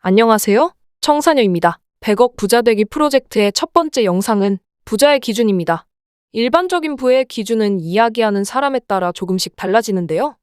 안녕하세요. 청사녀입니다. 100억 부자 되기 프로젝트의 첫 번째 영상은 부자의 기준입니다. 일반적인 부의 기준은 이야기하는 사람에 따라 조금씩 달라지는데요.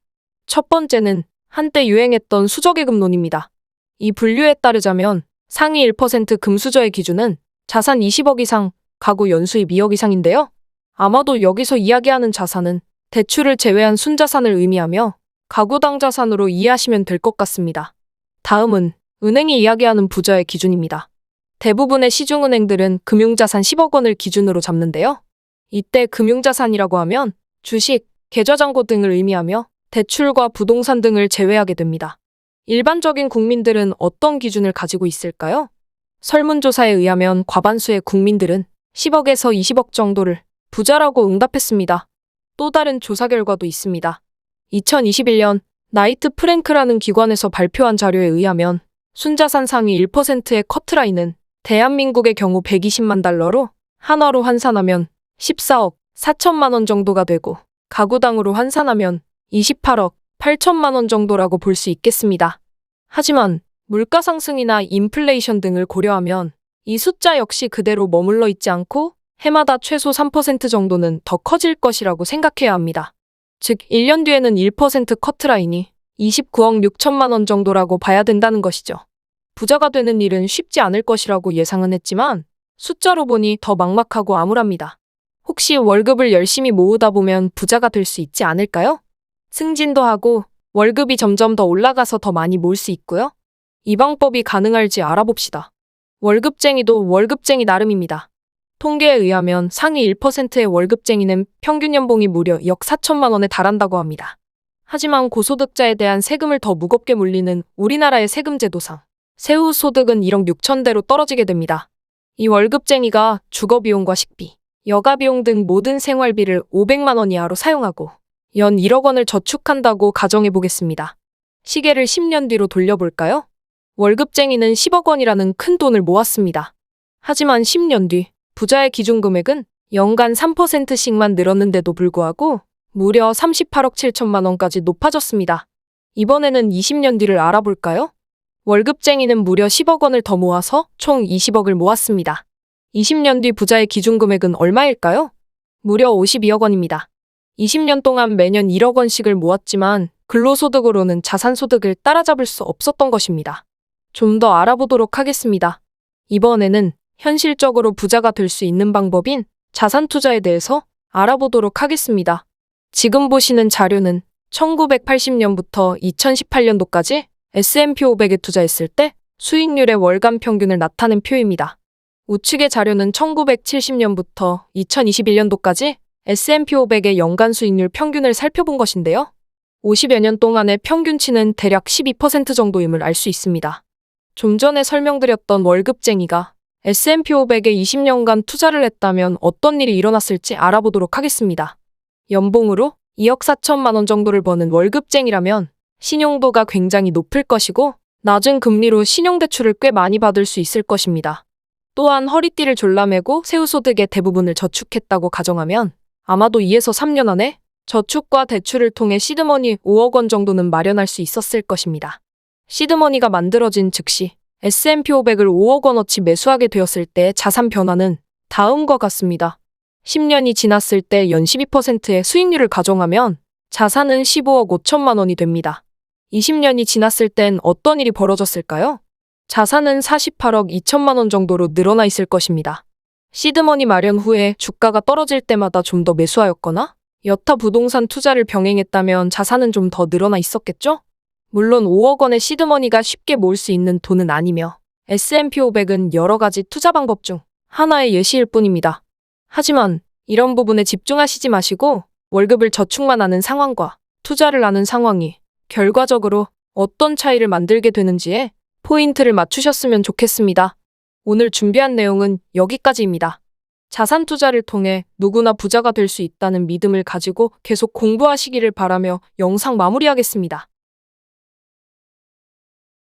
첫 번째는 한때 유행했던 수저계급론입니다. 이 분류에 따르자면 상위 1% 금수저의 기준은 자산 20억 이상, 가구 연수입 2억 이상인데요. 아마도 여기서 이야기하는 자산은 대출을 제외한 순자산을 의미하며 가구당 자산으로 이해하시면 될 것 같습니다. 다음은 은행이 이야기하는 부자의 기준입니다. 대부분의 시중은행들은 금융자산 10억 원을 기준으로 잡는데요. 이때 금융자산이라고 하면 주식, 계좌잔고 등을 의미하며 대출과 부동산 등을 제외하게 됩니다. 일반적인 국민들은 어떤 기준을 가지고 있을까요? 설문조사에 의하면 과반수의 국민들은 10억에서 20억 정도를 부자라고 응답했습니다. 또 다른 조사 결과도 있습니다. 2021년 나이트 프랭크라는 기관에서 발표한 자료에 의하면 순자산 상위 1%의 커트라인은 대한민국의 경우 120만 달러로 한화로 환산하면 14억 4천만 원 정도가 되고 가구당으로 환산하면 28억 8천만 원 정도라고 볼 수 있겠습니다. 하지만 물가 상승이나 인플레이션 등을 고려하면 이 숫자 역시 그대로 머물러 있지 않고 해마다 최소 3% 정도는 더 커질 것이라고 생각해야 합니다. 즉 1년 뒤에는 1% 커트라인이 29억 6천만 원 정도라고 봐야 된다는 것이죠. 부자가 되는 일은 쉽지 않을 것이라고 예상은 했지만 숫자로 보니 더 막막하고 암울합니다. 혹시 월급을 열심히 모으다 보면 부자가 될 수 있지 않을까요? 승진도 하고 월급이 점점 더 올라가서 더 많이 모을 수 있고요. 이 방법이 가능할지 알아봅시다. 월급쟁이도 월급쟁이 나름입니다. 통계에 의하면 상위 1%의 월급쟁이는 평균 연봉이 무려 2억 4천만 원에 달한다고 합니다. 하지만 고소득자에 대한 세금을 더 무겁게 물리는 우리나라의 세금 제도상 세후소득은 1억 6천대로 떨어지게 됩니다. 이 월급쟁이가 주거비용과 식비, 여가비용 등 모든 생활비를 500만 원 이하로 사용하고 연 1억 원을 저축한다고 가정해 보겠습니다. 시계를 10년 뒤로 돌려볼까요? 월급쟁이는 10억 원이라는 큰 돈을 모았습니다. 하지만 10년 뒤 부자의 기준 금액은 연간 3%씩만 늘었는데도 불구하고 무려 38억 7천만 원까지 높아졌습니다. 이번에는 20년 뒤를 알아볼까요? 월급쟁이는 무려 10억 원을 더 모아서 총 20억을 모았습니다. 20년 뒤 부자의 기준 금액은 얼마일까요? 무려 52억 원입니다. 20년 동안 매년 1억 원씩을 모았지만 근로소득으로는 자산소득을 따라잡을 수 없었던 것입니다. 좀 더 알아보도록 하겠습니다. 이번에는 현실적으로 부자가 될 수 있는 방법인 자산투자에 대해서 알아보도록 하겠습니다. 지금 보시는 자료는 1980년부터 2018년도까지 S&P 500에 투자했을 때 수익률의 월간 평균을 나타낸 표입니다. 우측의 자료는 1970년부터 2021년도까지 S&P 500의 연간 수익률 평균을 살펴본 것인데요. 50여 년 동안의 평균치는 대략 12% 정도임을 알 수 있습니다. 좀 전에 설명드렸던 월급쟁이가 S&P 500에 20년간 투자를 했다면 어떤 일이 일어났을지 알아보도록 하겠습니다. 연봉으로 2억 4천만 원 정도를 버는 월급쟁이라면 신용도가 굉장히 높을 것이고 낮은 금리로 신용대출을 꽤 많이 받을 수 있을 것입니다. 또한 허리띠를 졸라매고 세후소득의 대부분을 저축했다고 가정하면 아마도 2에서 3년 안에 저축과 대출을 통해 시드머니 5억 원 정도는 마련할 수 있었을 것입니다. 시드머니가 만들어진 즉시 S&P 500을 5억 원어치 매수하게 되었을 때 자산 변화는 다음과 같습니다. 10년이 지났을 때 연 12%의 수익률을 가정하면 자산은 15억 5천만 원이 됩니다. 20년이 지났을 땐 어떤 일이 벌어졌을까요? 자산은 48억 2천만 원 정도로 늘어나 있을 것입니다. 시드머니 마련 후에 주가가 떨어질 때마다 좀 더 매수하였거나 여타 부동산 투자를 병행했다면 자산은 좀 더 늘어나 있었겠죠? 물론 5억 원의 시드머니가 쉽게 모을 수 있는 돈은 아니며 S&P 500은 여러 가지 투자 방법 중 하나의 예시일 뿐입니다. 하지만 이런 부분에 집중하시지 마시고 월급을 저축만 하는 상황과 투자를 하는 상황이 결과적으로 어떤 차이를 만들게 되는지에 포인트를 맞추셨으면 좋겠습니다. 오늘 준비한 내용은 여기까지입니다. 자산 투자를 통해 누구나 부자가 될 수 있다는 믿음을 가지고 계속 공부하시기를 바라며 영상 마무리하겠습니다.